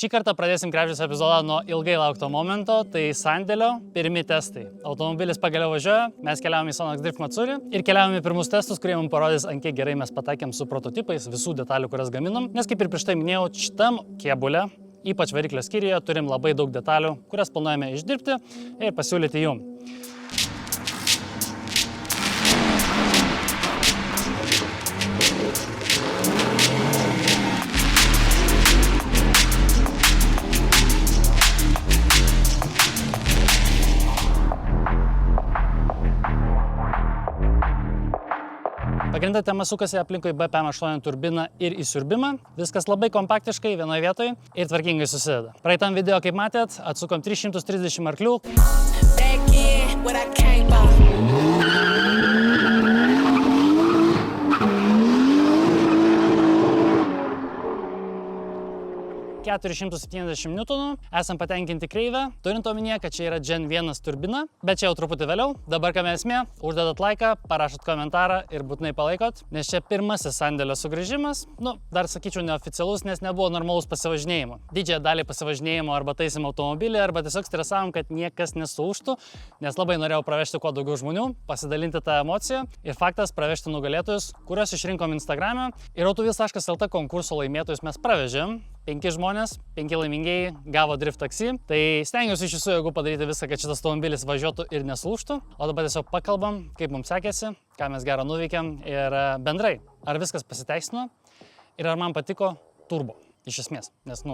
Šį kartą pradėsim Krepšys epizodą nuo ilgai laukto momento, tai sandėlio pirmi testai. Automobilis pagaliau važiuoja, mes keliavom į Sonax Drift Matsuri ir keliavom į pirmus testus, kurie mums parodys, ant kiek gerai mes pataikėm su prototipais visų detalių, kurias gaminam. Nes kaip ir prieš tai minėjau, šitam kėbule, ypač variklio skyriuje, turim labai daug detalių, kurias planuojame išdirbti ir pasiūlyti jums. Pagrindinė tema sukasi aplinkui BPM8 turbiną ir įsiurbimą. Viskas labai kompaktiškai vienoje vietoje ir tvarkingai susideda. Praeitam video, kaip matėt, atsukom 330 arklių. $470 N. Esam patenkinti kreivę, turint omenyje, kad čia yra Gen 1 turbina, bet čia jau truputį vėliau. Dabar ką esmė, uždedat laiką, parašot komentarą ir būtinai palaikot, nes čia pirmasis sandėlio sugrįžimas, dar sakyčiau neoficialus, nes nebuvo normalus pasivažinėjimo. Didžiąją dalį pasivažinėjimo arba taisim automobilį, arba tiesiog stresavom, kad niekas nesuūžtų, nes labai norėjau pravežti kuo daugiau žmonių, pasidalinti tą emociją ir faktas pravežti nugalėtojus, kuriuos išrinkom Instagrame ir autovis.lt konkurso laimėtojus mes pravežėm. 5 žmonės, 5 laimingieji gavo drift taksi. Tai stengiuosi iš visų jėgų padaryti viską, kad šitas automobilis važiuotų ir nesulūžtų. O dabar tiesiog pakalbam, kaip mums sekėsi, ką mes gero nuveikėm ir bendrai, ar viskas pasiteisino ir ar man patiko turbo. Iš esmės, nes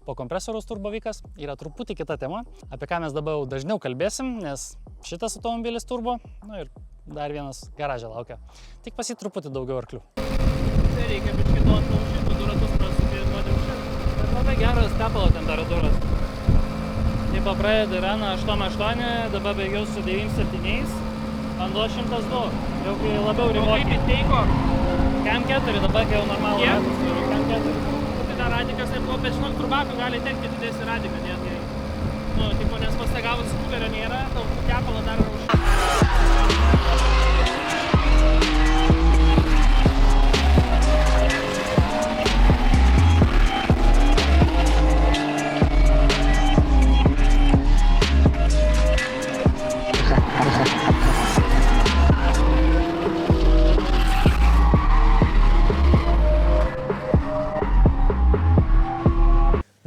po kompresoriaus turbovykas yra truputį kita tema, apie ką mes dabar jau dažniau kalbėsim, nes šitas automobilis turbo, ir dar vienas garaže laukia. Tik pas jį truputį daugiau arklių. Tai reikia biškį to atnaužinti, du ratus prasukėti nuo dėmšė. Bet labai geras tepalo temperatūras. Taip pradeda Rena 8.8, dabar baigiau su 9.7, vanduo 102, jau kai labiau riboti. O kaip įteiko? Cam 4, dabar kai jau normalų ratus turiu, Cam 4. Tai dar radikas taip buvo, bet žinok, turbakų gali tekti didesnį radiką dėti. Nes pastagavus skuterio nėra, tau tepalo dar yra už.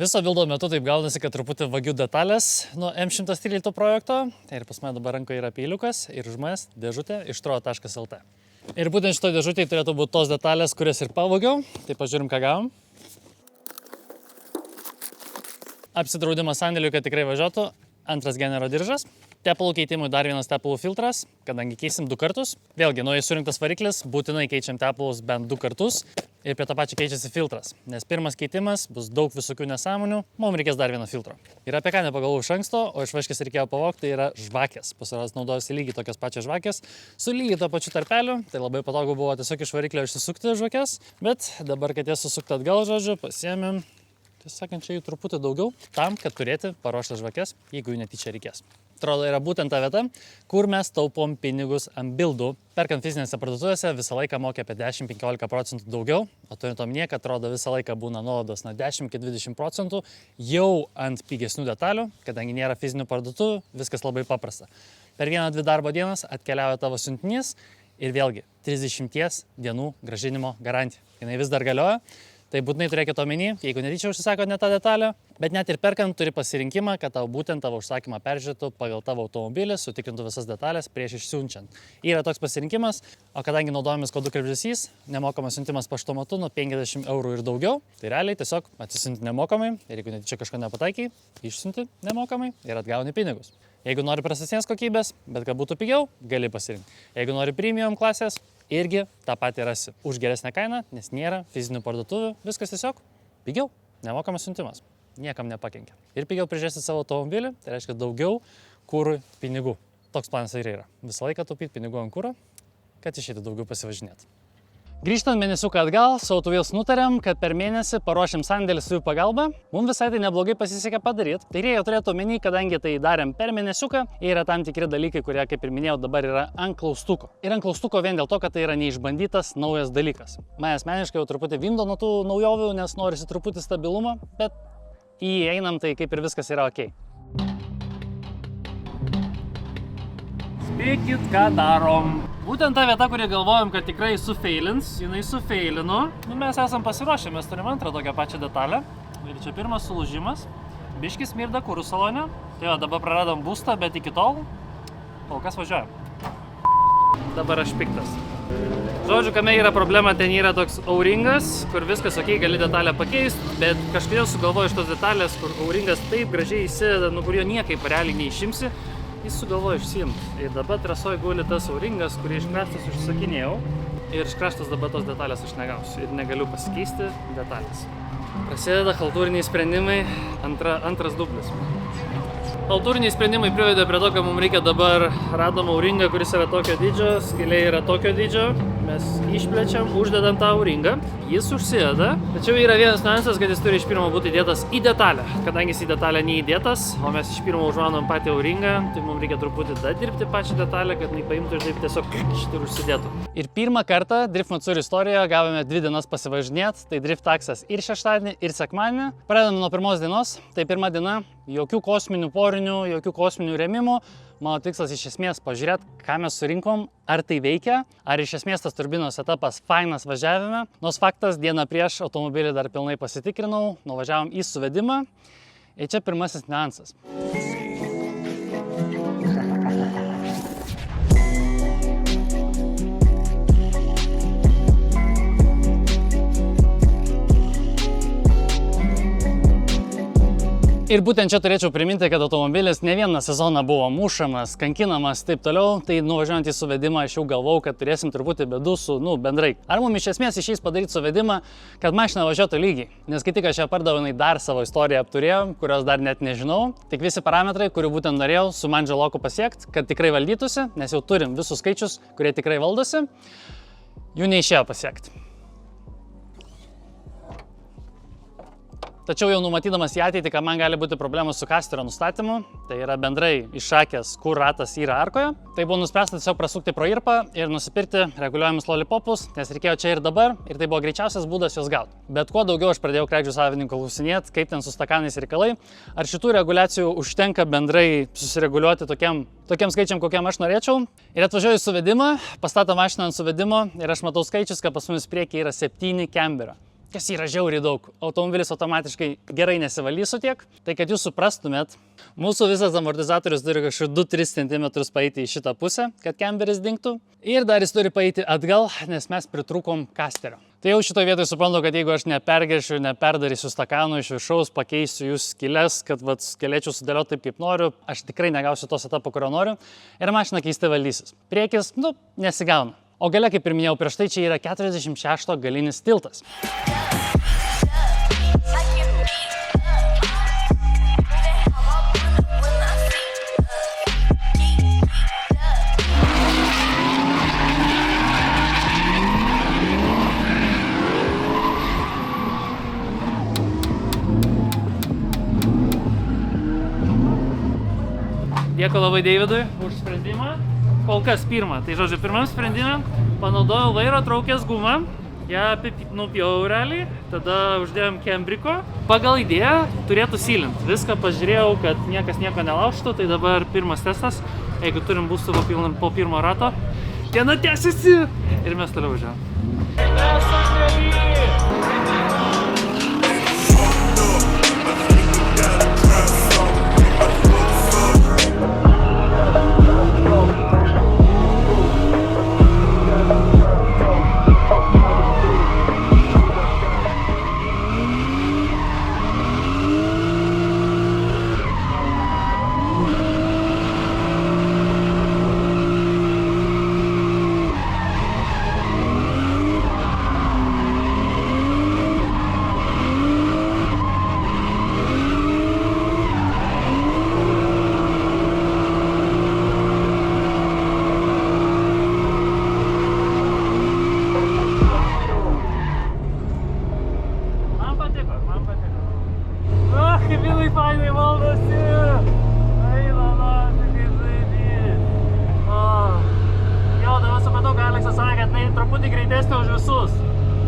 Viso bildo metu taip gaunasi, kad truputį vagių detalės nuo M113 projekto. Ir pas mane dabar rankoje yra peiliukas ir už manęs dėžutė iš trojo.lt. Ir būtent šito dėžutėje turėtų būti tos detalės, kurias ir pavogiau. Tai pažiūrim, ką gavom. Apsidraudimas sandėliui, kad tikrai važiuotų. Antras genero diržas. Tepalų keitimui dar vienas tepalų filtras, kadangi keisim 2 kartus. Vėlgi, naujai surinktas variklis, būtinai keičiam tepalus bent 2 kartus. Ir prie to pačio keičiasi filtras, nes pirmas keitimas bus daug visokių nesąmonių, mums reikės dar vieno filtro. Ir apie ką nepagalvojau iš anksto, o iš vaškės reikėjo pavogti, tai yra žvakės. Pasirodo, naudojasi lygiai tokios pačios žvakės, su lygiai to pačiu tarpeliu, tai labai patogu buvo tiesiog iš variklio išsisukti žvakės, bet dabar, kad jas susukti atgal, žodžiu, pasiėmėm, tiesą sakant, čia jų truputį daugiau, tam, kad turėti paruoštas žvakės, jeigu jų netyčia reikės. Atrodo, yra būtent ta vieta, kur mes taupom pinigus ant bildų. Perkant fizinėse parduotuvėse visą laiką mokė apie 10-15% daugiau, o turint omenyje, kad atrodo visą laiką būna nuolaidos nuo 10-20% jau ant pigesnių detalių, kadangi nėra fizinių parduotuvių, viskas labai paprasta. Per 1-2 darbo dienas atkeliauja tavo siuntinys ir vėlgi 30 dienų grąžinimo garantija. Jinai vis dar galioja. Tai būtinai turėkite omeny, jeigu netyčia užsisako ne tą detalę, bet net ir perkant turi pasirinkimą, kad tau būtent tavo užsakymą peržiūrėtų pagal tavo automobilį, sutikrintų visas detalės prieš išsiunčiant. Yra toks pasirinkimas, o kadangi naudojamės kodu Krepšys, nemokamas siuntimas paštomatu nuo 50 € ir daugiau, tai realiai tiesiog atsisiunti nemokamai ir jeigu netyčia kažko nepataikai, išsiunti nemokamai ir atgauni pinigus. Jeigu nori prastesnės kokybės, bet kad būtų pigiau, gali pasirinkti. Jeigu nori premium klasės, irgi tą patį rasi už geresnę kainą, nes nėra fizinių parduotuvių, viskas tiesiog pigiau, nemokamas siuntimas, niekam nepakenkia. Ir pigiau prižiūrėti savo automobilį, tai reiškia daugiau kūrui pinigų. Toks planas ir yra. Visą laiką taupyti pinigų ant kūro, kad išėti daugiau pasivažinėti. Grįžtant mėnesiuką atgal, su Autowheels nutarėm, kad per mėnesį paruošim sandėlį su jų pagalba. Mums visai tai neblogai pasisekė padaryti. Tai reikia turėti omeny, kadangi tai darėm per mėnesiuką, yra tam tikri dalykai, kurie, kaip ir minėjau, dabar yra ant klaustuko. Ir ant klaustuko vien dėl to, kad tai yra neišbandytas naujas dalykas. Man asmeniškai jau truputį vindo nuo tų naujovių, nes norisi truputį stabilumo, bet įeinam, tai kaip ir viskas yra ok. Spėkit, ką darom. Būtent ta vieta, kurį galvojom, kad tikrai sufeilins, jinai sufeilino. Mes esam pasiruošę, mes turim antrą tokią pačią detalę. Ir čia pirmas sulūžimas. Biškis smirda kurų salone. Tai dabar praradom būstą, bet iki tol kol kas važiuojam. Dabar aš piktas. Žodžiu, kame yra problema, ten yra toks auringas, kur viskas ok, gali detalę pakeisti, bet kažkodėl sugalvoju iš tos detalės, kur auringas taip gražiai įsideda, nu kur jo niekaip realiai neišimsi, jis sugalvoju išsiimti. Ir dabar trasoj guli tas auringas, kurį iškraštas užsakinėjau. Ir iškraštas dabar tos detalės aš negausiu ir negaliu pasikeisti detalės. Prasideda chaltūriniai sprendimai, antras dublis. Chaltūriniai sprendimai privedė prie to, kad mums reikia dabar radom auringą, kuris yra tokio dydžio, skylė yra tokio dydžio. Mes išplečiam, uždedam tą auringą, jis užsideda. Tačiau yra vienas niuansas, kad jis turi iš pirmo būti įdėtas į detalę. Kadangi jis į detalę neįdėtas, o mes iš pirmo užmanom patį auringą, tai mums reikia truputį dirbti pačią detalę, kad jinai paimtų ir taip tiesiog ir užsidėtų. Ir pirmą kartą Drift Matsuri istorijoje gavome 2 dienas pasivažinėti, tai Drift Taksas ir šeštadienį, ir sekmadienį. Pradedame nuo pirmos dienos, tai pirma diena, jokių kosminių porinių, jokių kosminių rėmimų. Mano tikslas iš esmės pažiūrėti, ką mes surinkom, ar tai veikia, ar iš esmės tas turbinos etapas fainas važiavime. Nors faktas, dieną prieš automobilį dar pilnai pasitikrinau, nuvažiavom į suvedimą. Ir čia pirmasis niuansas. Ir būtent čia turėčiau priminti, kad automobilis ne vieną sezoną buvo mušamas, kankinamas, taip toliau, tai nuvažiuojant į suvedimą aš jau galvau, kad turėsim truputį bėdų su, bendrai. Ar mums iš esmės išeis padaryti suvedimą, kad mašina važiuotų lygiai? Nes kai tik aš ją pardavau, jinai dar savo istoriją apturėjo, kurios dar net nežinau. Tik visi parametrai, kurių būtent norėjau su man žaloku pasiekti, kad tikrai valdytųsi, nes jau turim visus skaičius, kurie tikrai valdosi, jų neišėjo pasiekti. Tačiau jau numatydamas į ateitį, kad man gali būti problemų su kasterio nustatymu, tai yra bendrai iššakęs, kur ratas yra arkoje, tai buvo nuspręsta tiesiog prasukti pro irpą ir nusipirkti reguliuojamus lollipopus, nes reikėjo čia ir dabar, ir tai buvo greičiausias būdas juos gauti. Bet kuo daugiau aš pradėjau kregždžių savininkų klausinėti, kaip ten su stakanais reikalai, ar šitų reguliacijų užtenka bendrai susireguliuoti tokiam skaičiam, kokiam aš norėčiau. Ir atvažiuoju į suvedimą, pastatą mašiną ant suvedimo ir aš matau skaičius, kad pas mumis priekyje yra 7 Camberio. Kas yra žiauriai daug. Automobilis automatiškai gerai nesivalys su tiek. Tai kad jūs suprastumėt, mūsų visas amortizatorius turi kažkur 2-3 cm paeiti į šitą pusę, kad Camberis dingtų. Ir dar jis turi paeiti atgal, nes mes pritrūkom kasterio. Tai jau šitoje vietoje suprantu, kad jeigu aš nepergeršiu, neperdarysiu stakanų iš viršaus, pakeisiu jų skyles, kad galėčiau sudėlioti taip, kaip noriu, aš tikrai negausiu tos etapo, kurio noriu. Ir mašina keistai valdysis. Priekis, nesigauna. O gale, kaip ir minėjau prieš tai, čia yra 46 galinis tiltas. Dėkui labai Deividui už sprendimą. Kol kas pirmą. Tai žodžiu, pirmam sprendimą panaudojau vairo traukės gumą. Ją nupjau realiai, tada uždėjom Cambriko. Pagal idėją turėtų sylinti. Viską pažiūrėjau, kad niekas nieko nelaužtų, tai dabar pirmas testas. Jeigu turim būstų po pirmo rato, diena tęsiasi ir mes toliau važiavom.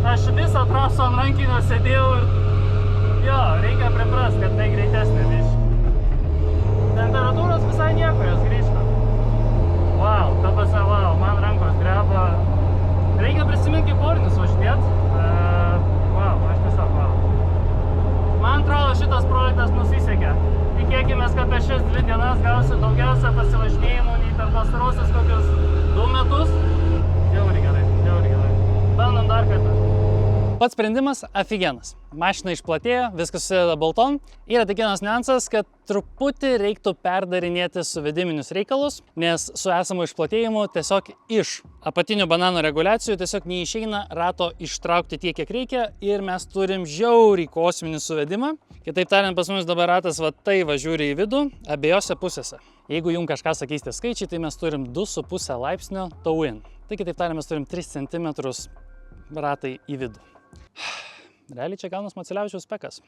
Aš visą trasą ant rankinio sėdėjau ir Jo, reikia priprast, kad tai greitesnė biškį. Temperatūros visai nieko, jos grįžta. Wow, ta prasme, wow, man rankos dreba. Reikia prisiminti kaip pornis važinėt. Wow, aš tiesiog wow. Man atrodo, šitas projektas nusisekė. Tikėkime, kad per šias 2 dienas gausiu daugiausia pasivažinėjimų nei per pastarosius kokius 2 metus. Žiauriai gerai. Bandom dar kartą. Pats sprendimas afigenas. Mašina išplatėjo, viskas susideda bolton. Yra tik vienas niuansas, kad truputį reiktų perdarinėti suvediminius reikalus, nes su esamu išplatėjimu tiesiog iš apatinių banano reguliacijų tiesiog neišeina rato ištraukti tiek, kiek reikia ir mes turim žiauriai kosminį suvedimą. Kitaip tariant, pas mus dabar ratas va tai važiuoja į vidų abiejose pusėse. Jeigu jums kažką sakys tie skaičiai, tai mes turim 2,5 laipsnio toe-in. Tai kitaip tariant, mes turim 3 cm ratai į vidų. Realiai čia gaunas Maciulevičiaus spekas.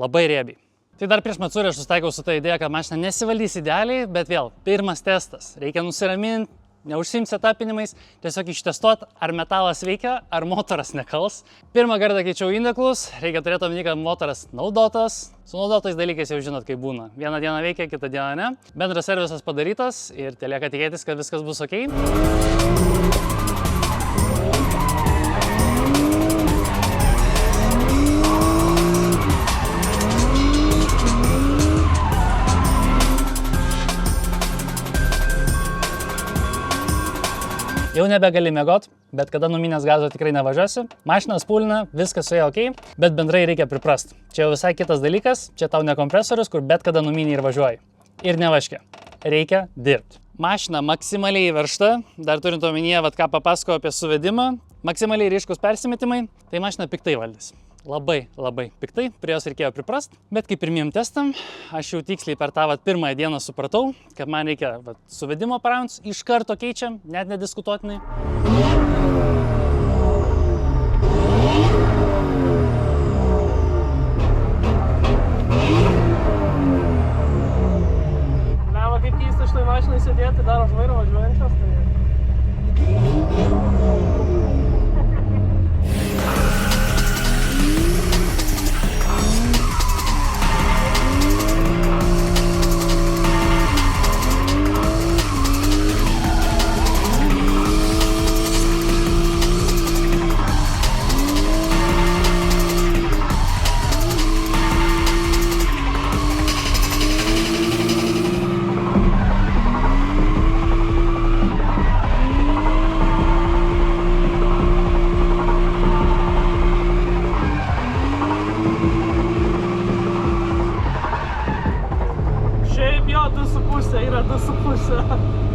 Labai riebiai. Tai dar prieš Maciulį aš susitaikau su ta idėja, kad mašina nesivaldys idealiai, bet vėl, pirmas testas. Reikia nusiraminti, neužsiimti setapinimais, tiesiog ištestuoti, ar metalas veikia, ar motoras nekals. Pirmą kartą keičiau indeklus, reikia turėti omeny, kad motoras naudotas. Su naudotais dalykais jau žinot, kaip būna. Vieną dieną veikia, kitą dieną ne. Bendras servisas padarytas ir telieka tikėtis, kad viskas bus ok. Jau nebegali miegot, bet kada numinęs gazo tikrai nevažiuosi. Mašina spūlina, viskas su ja ok, bet bendrai reikia priprast. Čia jau visai kitas dalykas, čia tau ne kompresorius, kur bet kada numinį ir važiuoji. Ir nevaškia. Reikia dirbti. Mašina maksimaliai įveršta, dar turint omenyje, ką papasako apie suvedimą, maksimaliai ryškus persimetimai, tai mašina piktai valdys. Labai piktai, prie jos reikėjo priprast, bet kaip pirmiem testam, aš jau tiksliai per tą pirmąją dieną supratau, kad man reikia suvedimo parametrus iš karto keičiam, net nediskutuotinai. Leva kaip keista šitoj mašinai sėdėti, dar už vairo važiuojančios, tai...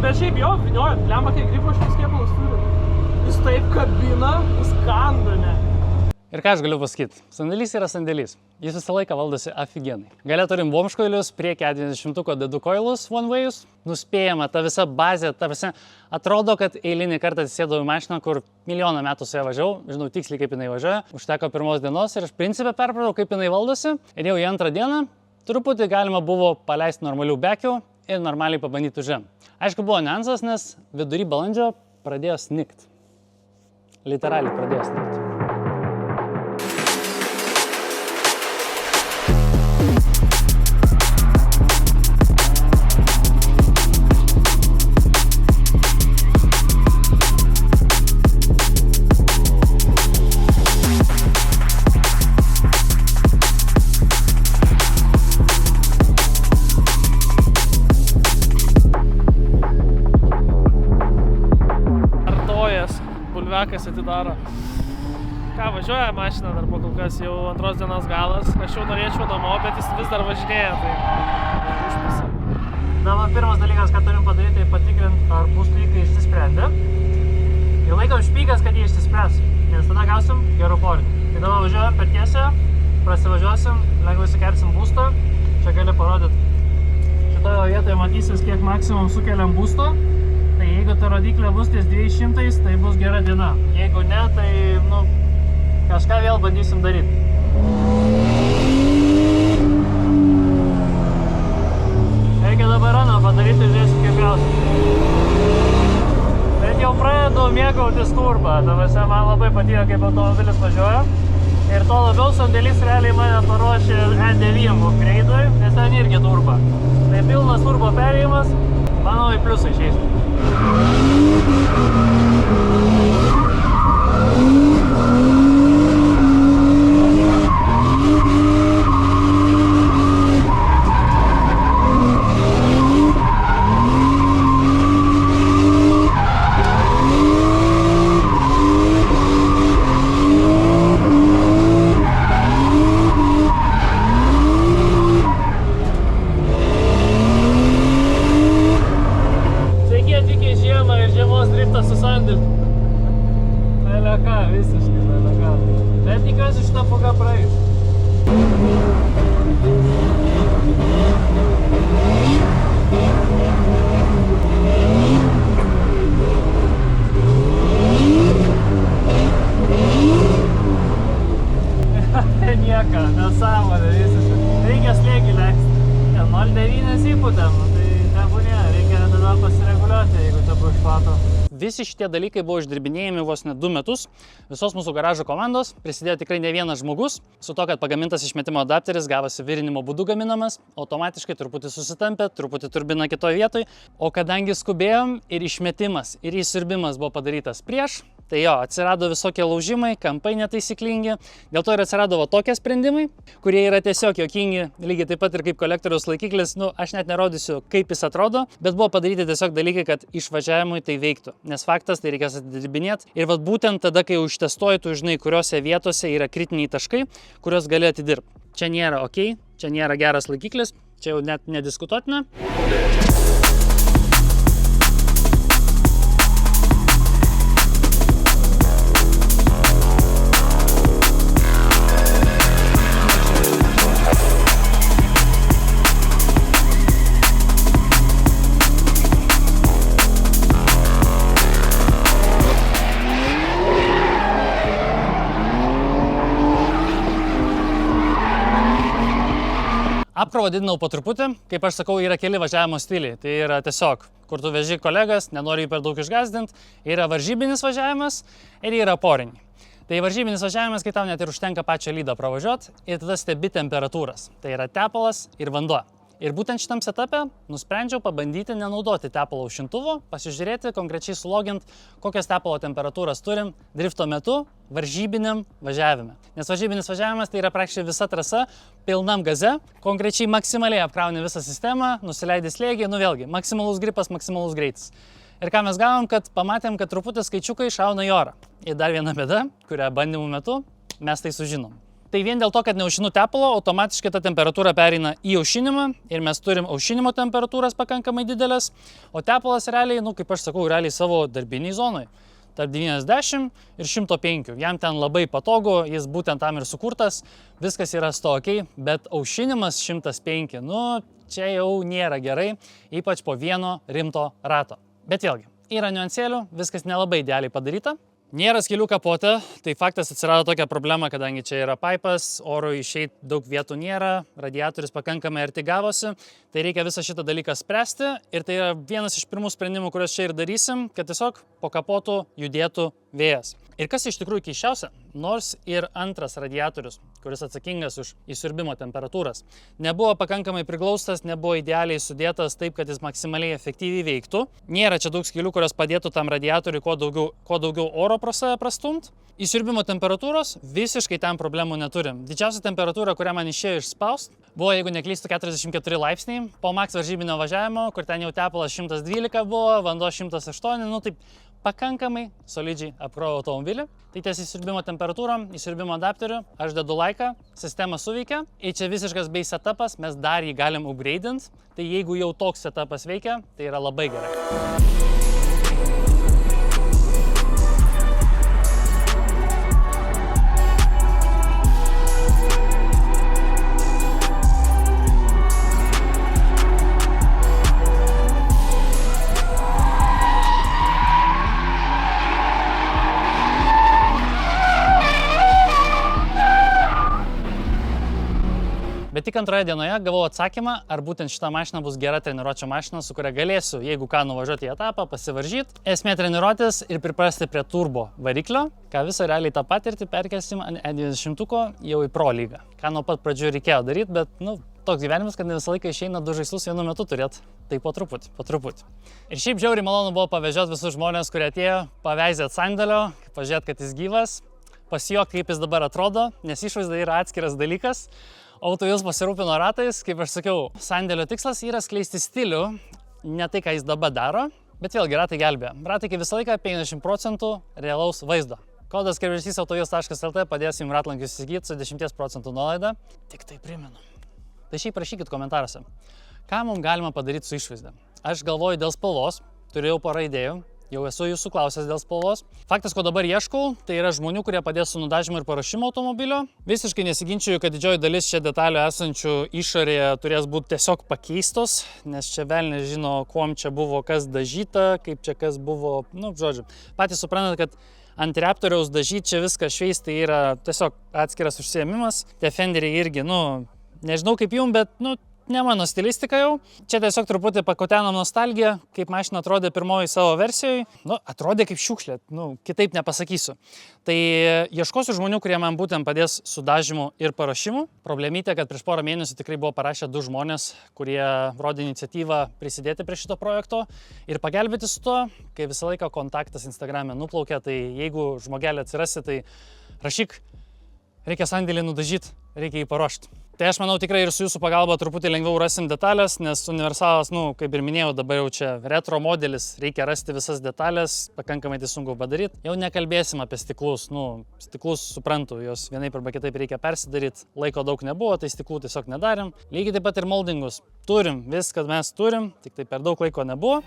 Bet šiaip jo, viniojat, lemba, kai gripo šios kėpalus turi. Jis taip kabina, jis kanda, ne. Ir ką aš galiu pasakyti? Sandėlys yra sandėlys. Jis visą laiką valdosi afigenai. Gale turim bomškoilius, priekį 90-ko dedu koilus, one-wayus. Nuspėjama, ta visa bazė, ta visa... Atrodo, kad eilinį kartą atsisėdau į mašiną, kur milijoną metų su ja važiavau. Žinau tiksliai, kaip jinai važiuoja. Užteko pirmos dienos ir aš principę perpratau, kaip jinai valdosi. Ir jau į antrą dieną truputį galima buvo paleisti normalių bekių ir normaliai pabandyti užem. Aišku, buvo niuansas, nes vidury balandžio pradėjo snikt. Literaliai pradėjo snikt. Bulvekas atidaro. Ką, važiuoja mašina dar po kol kas, jau antros dienos galas. Aš jau norėčiau namo, bet jis vis dar važinėja, tai užpisa. Dabar pirmas dalykas, ką turim padaryti, tai patikrinti, ar pūstlykai išsisprendė. Ir laikom špygas, kad jie išsispręs, nes tada gausim gerų porinį. Tai dabar važiuojam per tiesę, prasivažiuosim, lengvai sukersim būstą. Čia gali parodyti. Šitoje vietoje matysis, kiek maksimum sukeliam būsto. Tai jeigu ta rodiklė bus ties 200, tai bus gera diena. Jeigu ne, tai kažką vėl bandysim daryti. Reikia dabar raną padaryti ir žiūrėsim kaip gausim. Bet jau pradedu mėgautis turbą. Man labai patiko, kaip automobilis važiuoja. Ir to labiau sandėlis realiai mane paruošė E9 upgrade'ui, nes ten irgi turbo. Tai pilnas turbo perėjimas, manau, į pliusą išeis. Nieko, nesąmonė visiškai. Reikia slėgį leisti. 0,9 įpūtėm, tai nebūnė, reikia tada pasireguliuoti, jeigu čia bus šlato. Visi šitie dalykai buvo išdirbinėjami vos ne 2 metus. Visos mūsų garažo komandos prisidėjo tikrai ne vienas žmogus. Su to, kad pagamintas išmetimo adapteris gavosi virinimo būdu gaminamas, automatiškai truputį susitampė, truputį turbina kitoje vietoje. O kadangi skubėjom ir išmetimas, ir įsiurbimas buvo padarytas prieš, tai jo, atsirado visokie laužimai, kampai netaisyklingi. Dėl to ir atsirado va tokie sprendimai, kurie yra tiesiog juokingi, lygiai taip pat ir kaip kolektoriaus laikiklis. Aš net nerodysiu, kaip jis atrodo, bet buvo padaryti tiesiog dalykai, kad išvažiavimui tai veiktų. Nes faktas, tai reikės atidirbinėti. Ir vat būtent tada, kai jau ištestuoji, tu žinai, kuriuose vietose yra kritiniai taškai, kuriuos gali atidirbti. Čia nėra ok, čia nėra geras laikiklis, čia jau net nediskutuotina. Apkrovą didinau po truputį, kaip aš sakau, yra keli važiavimo stiliai. Tai yra tiesiog, kur tu veži kolegas, nenori jų per daug išgąsdinti, yra varžybinis važiavimas ir yra poriniai. Tai varžybinis važiavimas, kai tau net ir užtenka pačią lydą pravažiuoti ir tada stebi temperatūras. Tai yra tepalas ir vanduo. Ir būtent šitam setup'e nusprendžiau pabandyti nenaudoti tepalo aušintuvo, pasižiūrėti konkrečiai sulogint, kokias tepalo temperatūras turim drifto metu varžybiniam važiavime. Nes varžybinis važiavimas tai yra praktiškai visa trasa pilnam gaze, konkrečiai maksimaliai apkrauni visą sistemą, nusileidi slėgį, vėlgi, maksimalus gripas, maksimalus greitis. Ir ką mes gavom, kad pamatėm, kad truputį skaičiukai šauna į orą. Ir dar viena bėda, kurią bandymų metu mes tai sužinom. Tai vien dėl to, kad neužšinu tepalo, automatiškai ta temperatūra pereina į aušinimą ir mes turim aušinimo temperatūras pakankamai didelės, o tepalas realiai, kaip aš sakau, realiai savo darbiniai zonai. Tarp 90 ir 105. Jam ten labai patogu, jis būtent tam ir sukurtas, viskas yra stokiai, bet aušinimas 105, čia jau nėra gerai, ypač po vieno rimto rato. Bet vėlgi, yra niuansėlių, viskas nelabai idealiai padaryta. Nėra skylių kapote, tai faktas atsirado tokia problema, kadangi čia yra paipas, oro išeit daug vietų nėra, radiatorius pakankamai arti gavosi, tai reikia visą šitą dalyką spręsti ir tai yra vienas iš pirmų sprendimų, kuriuos čia ir darysim, kad tiesiog po kapotu judėtų vėjas. Ir kas iš tikrųjų keisčiausia, nors ir antras radiatorius, kuris atsakingas už įsiurbimo temperatūras, nebuvo pakankamai priglaustas, nebuvo idealiai sudėtas taip, kad jis maksimaliai efektyviai veiktų. Nėra čia daug skylių, kurios padėtų tam radiatoriui kuo daugiau oro pro save prastumt. Įsiurbimo temperatūros visiškai ten problemų neturim. Didžiausia temperatūra, kurią man išėjo išspaust, buvo, jeigu neklystu, 44 laipsniai po max varžybinio važiavimo, kur ten jau tepalas 112 buvo, vanduo 108, taip pakankamai solidžiai apkroviau automobilį. Tai ties įsiurbimo temperatūrom, įsiurbimo adapteriu, aš dedu laiką, sistema suveikia. Ir čia visiškas base setupas, mes dar jį galim upgrade'int. Tai jeigu jau toks setupas veikia, tai yra labai gerai. Bet Tik antroje dienoje gavau atsakymą, ar būtent šita mašina bus gera treniruočio mašina, su kuria galėsiu, jeigu ką, nuvažiuoti į etapą, pasivaržyti. Esmė treniruotis ir priprasti prie turbo variklio, ką visą realiai tą patirtį perkelsim ant E20 jau į Pro lygą. Ką nuo pat pradžių reikėjo daryti, bet, toks gyvenimas, kad ne visą laiką išeina du žaislus vienu metu turėti. Tai po truputį. Ir šiaip žiauriai malonu buvo pavežioti visus žmonės, kurie atėjo, paveizė ant sandėlio, pažiūrėti, kad jis gyvas, pasijuokti, kaip jis dabar atrodo, nes išvaizda yra atskiras dalykas. Autojus pasirūpino ratais, kaip aš sakiau, sandėlio tikslas yra skleisti stilių, ne tai, ką jis dabar daro, bet vėlgi ratai gelbėja. Ratai kaip visą laiką 50% realaus vaizdo. Kodas kerbžesys autojus.lt padės jums ratlankius įsigyti su 10% nuolaida. Tik tai primenu. Tai šiaip rašykit komentaruose, ką mums galima padaryti su išvaizda. Aš galvoju dėl spalvos, turėjau porą idėjų. Jau esu jūsų klausęs dėl spalvos. Faktas, ko dabar ieškau, tai yra žmonių, kurie padės su nudažymu ir paruošimu automobilio. Visiškai nesiginčiu, kad didžioji dalis čia detalių esančių išorėje turės būti tiesiog pakeistos, nes čia velnias žino, kuom čia buvo kas dažyta, kaip čia kas buvo, žodžiu. Patys suprantat, kad ant Raptoriaus dažyti čia viską šveist, tai yra tiesiog atskiras užsiėmimas. Tie fenderiai irgi, nežinau kaip jum, bet, ne mano stilistika jau. Čia tiesiog truputį pakotenom nostalgiją, kaip mašina atrodė pirmoji savo versijoje. Atrodė kaip šiukšlė, kitaip nepasakysiu. Tai ieškosiu žmonių, kurie man būtent padės su dažymu ir paruošimu. Problemytė, kad prieš porą mėnesių tikrai buvo parašę 2 žmonės, kurie rodė iniciatyvą prisidėti prie šito projekto ir pagelbėti su to, kai visą laiką kontaktas Instagrame nuplaukia. Tai jeigu žmogelį atsirasi, tai rašyk, reikia sandėlį nudažyti, reikia jį paruošti. Tai aš manau tikrai ir su jūsų pagalba truputį lengviau rasim detalės, nes universalas, kaip ir minėjau, dabar jau čia retro modelis, reikia rasti visas detalės, pakankamai tai sunku padaryti. Jau nekalbėsim apie stiklus, stiklus suprantu, jos vienaip arba kitaip reikia persidaryti, laiko daug nebuvo, tai stiklų tiesiog nedarėm. Lygiai taip pat ir moldingus. Turim, viską mes turim, tik tai per daug laiko nebuvo.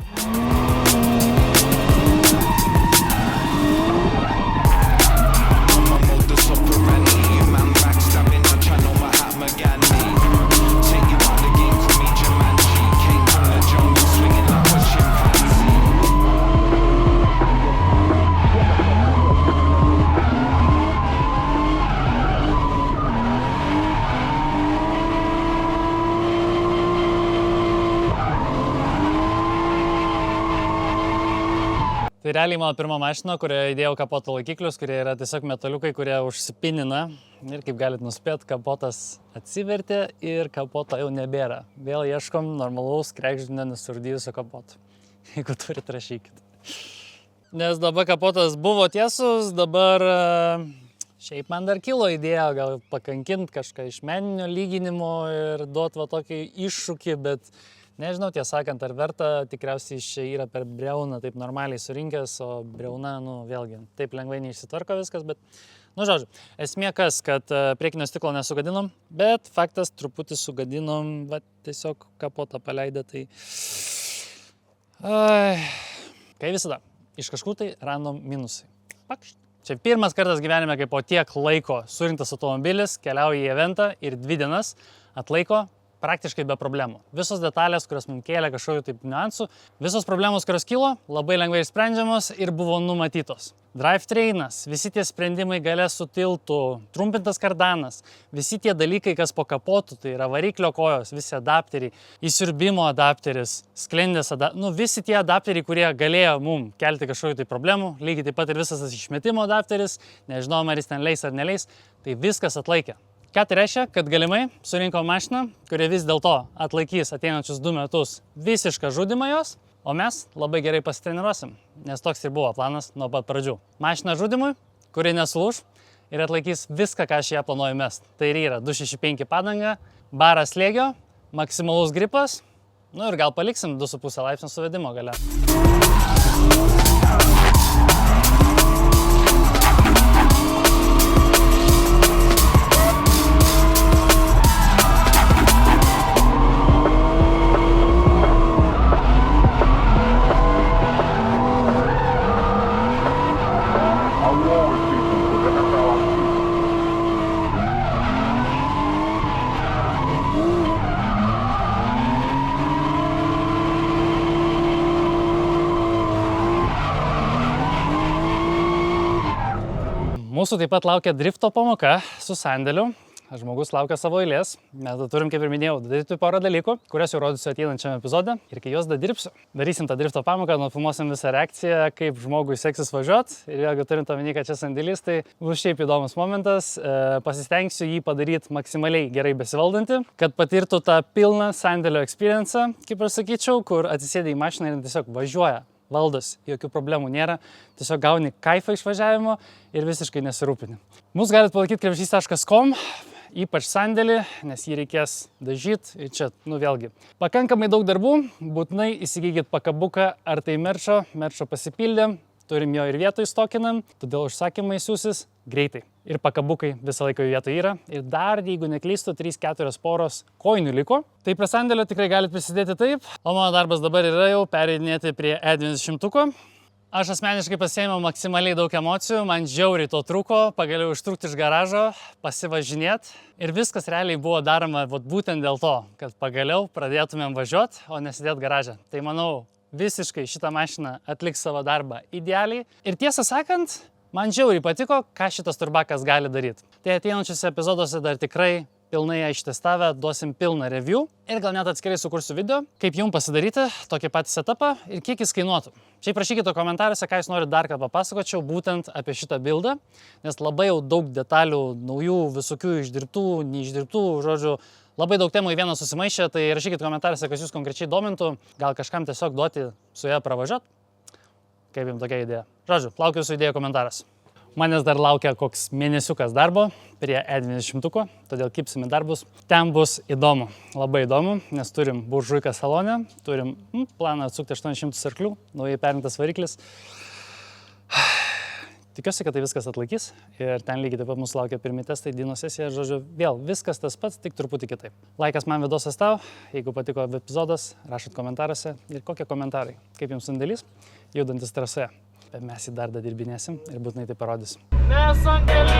Tai realiai mano pirma mašina, kurioje įdėjau kapoto laikiklius, kurie yra tiesiog metaliukai, kurie užsipinina. Ir kaip galit nuspėti, kapotas atsivertė ir kapoto jau nebėra. Vėl ieškom normalaus kregždinio nesurdyjusio kapoto. Jeigu turit, rašykit. Nes dabar kapotas buvo tiesus, dabar šiaip man dar kilo idėja gal pakankinti kažką iš meninio lyginimo ir duoti va tokį iššūkį, bet nežinau, tiesą sakant, ar verta, tikriausiai čia yra per briauną taip normaliai surinkęs, o briauna, vėlgi, taip lengvai neišsitvarko viskas, bet, žodžiu, esmė kas, kad priekinio stiklo nesugadinom, bet faktas truputį sugadinom, tiesiog kapotą paleidę, tai... Kai visada, iš kažkur tai random minusai. Pakšt. Čia pirmas kartas gyvenime, kai po tiek laiko surinktas automobilis keliauja į eventą ir 2 dienas atlaiko praktiškai be problemų. Visos detalės, kurios mums kėlė kažkokių taip niuansų, visos problemos, kurios kilo, labai lengvai išsprendžiamos ir buvo numatytos. Drivetrainas, visi tie sprendimai gale su tiltu, trumpintas kardanas, visi tie dalykai, kas po kapotu, tai yra variklio kojos, visi adapteriai, įsiurbimo adapteris, sklendės adapteris, visi tie adapteriai, kurie galėjo mums kelti kažkokių tai problemų, lygiai taip pat ir visas tas išmetimo adapteris, nežinau, ar jis ten leis ar neleis, tai viskas atlaikė. Ką tai reiškia? Kad galimai surinkom mašiną, kuri vis dėlto atlaikys ateinančius 2 metus visišką žudymą jos, o mes labai gerai pasitreniruosim, nes toks ir buvo planas nuo pat pradžių. Mašina žudymui, kuri nesulūš ir atlaikys viską, ką aš ją planuoju mest. Tai ir yra 265 padanga, baras slėgio, maksimalus gripas, ir gal paliksim 2,5 laipsnio suvedimo gale. Mūsų taip pat laukia drifto pamoka su sandėliu. žmogus laukia savo eilės. Mes turim, kaip ir minėjau, daryti porą dalykų, kurias jau rodysiu ateinančiame epizode. Ir kai juos dirbsiu, darysim tą drifto pamoką, nufilmuosim visą reakciją, kaip žmogui seksis važiuoti. Ir jeigu turint omeny, kad čia sandėlis, tai bus šiaip įdomus momentas. Pasistengsiu jį padaryti maksimaliai gerai besivaldantį, kad patirtų tą pilną sandėlio experience, kaip aš sakyčiau, kur atsisėdė į mašiną ir tiesiog važiuoja. Valdos, jokių problemų nėra, tiesiog gauni kaifą išvažiavimo ir visiškai nesirūpini. Mūsų galite palaikyti krepšys.com, ypač sandėlį, nes jį reikės dažyti ir čia, vėlgi. Pakankamai daug darbų, būtinai įsigykit pakabuką ar tai merčo pasipildėm, turim jo ir vietoj stokinam, todėl užsakymai siūsis greitai. Ir pakabukai visą laiką vietoje yra. Ir dar, jeigu neklystu, 3-4 poros koinių liko. Tai prie sandėlio tikrai galite prisidėti taip. O mano darbas dabar yra jau pereidinėti prie E20. Aš asmeniškai pasiėmiau maksimaliai daug emocijų, man žiauriai to trūko, pagaliau ištrūkti iš garažo, pasivažinėti. Ir viskas realiai buvo daroma būtent dėl to, kad pagaliau pradėtumėm važiuoti, o nesidėti garaže. Tai manau, visiškai šitą mašiną atliks savo darbą idealiai. Ir tiesą sakant, man žiauriai patiko, ką šitas turbakas gali daryti. Tai ateinančiuose epizoduose dar tikrai pilnai ištestavę, duosim pilną review ir gal net atskirai sukursiu video, kaip jums pasidaryti tokį patį setupą ir kiek jis kainuotų. Šiaip rašykite komentaruose, ką jūs norite dar ką papasakočiau būtent apie šitą buildą, nes labai jau daug detalių, naujų, visokių išdirbtų, neišdirbtų, žodžiu, labai daug temų į vieną susimaišė, tai rašykite komentaruose, kas jūs konkrečiai domintų, gal kažkam tiesiog duoti su ją pravažiuoti. Kaip jums tokia idėja? Žodžiu, laukiu jūsų idėjų komentaras. Manęs dar laukia koks mėnesiukas darbo prie E20, todėl kipsim į darbus. Ten bus įdomu, labai įdomu, nes turim buržuiką salone, turim planą atsukti 800 arklių, naujai perrinktas variklis. Tikiuosi, kad tai viskas atlaikys ir ten lygiai taip pat mūsų laukia pirmi testai, dyno sesija, žodžiu, vėl viskas tas pats, tik truputį kitaip. Laikas man vidosas tau, jeigu patiko epizodas, rašot komentaruose ir kokie komentarai, kaip jums sandėlys, judantis trasoje. Bet mes jį dar dirbinėsim ir būtinai tai parodysim. Nesandėlį!